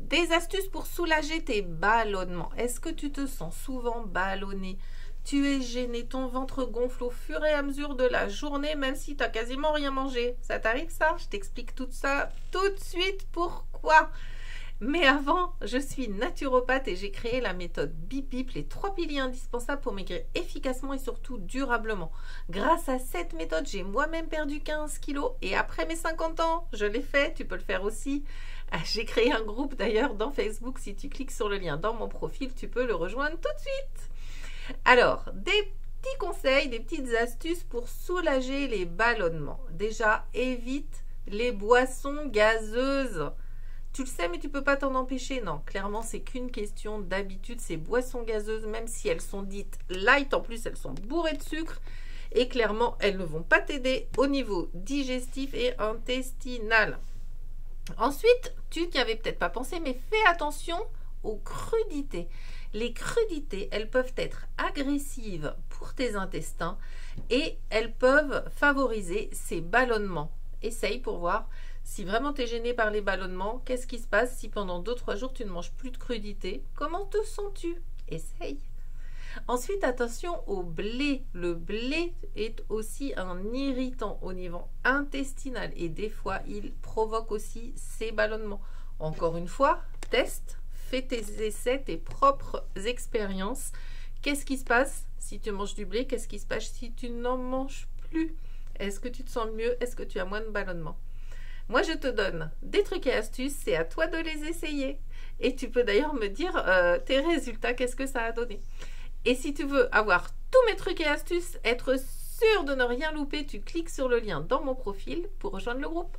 Des astuces pour soulager tes ballonnements. Est-ce que tu te sens souvent ballonné? Tu es gêné, ton ventre gonfle au fur et à mesure de la journée, même si tu n'as quasiment rien mangé. Ça t'arrive ça? Je t'explique tout ça tout de suite pourquoi. Mais avant, je suis naturopathe et j'ai créé la méthode Bip Bip, les 3 piliers indispensables pour maigrir efficacement et surtout durablement. Grâce à cette méthode, j'ai moi-même perdu 15 kilos et après mes 50 ans, je l'ai fait, tu peux le faire aussi. J'ai créé un groupe d'ailleurs dans Facebook, si tu cliques sur le lien dans mon profil, tu peux le rejoindre tout de suite. Alors, des petits conseils, des petites astuces pour soulager les ballonnements. Déjà, évite les boissons gazeuses. Tu le sais, mais tu peux pas t'en empêcher. Non, clairement, c'est qu'une question d'habitude. Ces boissons gazeuses, même si elles sont dites light, en plus, elles sont bourrées de sucre. Et clairement, elles ne vont pas t'aider au niveau digestif et intestinal. Ensuite, tu n'y avais peut-être pas pensé, mais fais attention aux crudités. Les crudités, elles peuvent être agressives pour tes intestins et elles peuvent favoriser ces ballonnements. Essaye pour voir. Si vraiment tu es gêné par les ballonnements, qu'est-ce qui se passe si pendant 2-3 jours tu ne manges plus de crudités? Comment te sens-tu? Essaye. Ensuite, attention au blé. Le blé est aussi un irritant au niveau intestinal et des fois, il provoque aussi ces ballonnements. Encore une fois, teste, fais tes essais, tes propres expériences. Qu'est-ce qui se passe si tu manges du blé? Qu'est-ce qui se passe si tu n'en manges plus? Est-ce que tu te sens mieux? Est-ce que tu as moins de ballonnements? Moi, je te donne des trucs et astuces, c'est à toi de les essayer. Et tu peux d'ailleurs me dire tes résultats, qu'est-ce que ça a donné. Et si tu veux avoir tous mes trucs et astuces, être sûr de ne rien louper, tu cliques sur le lien dans mon profil pour rejoindre le groupe.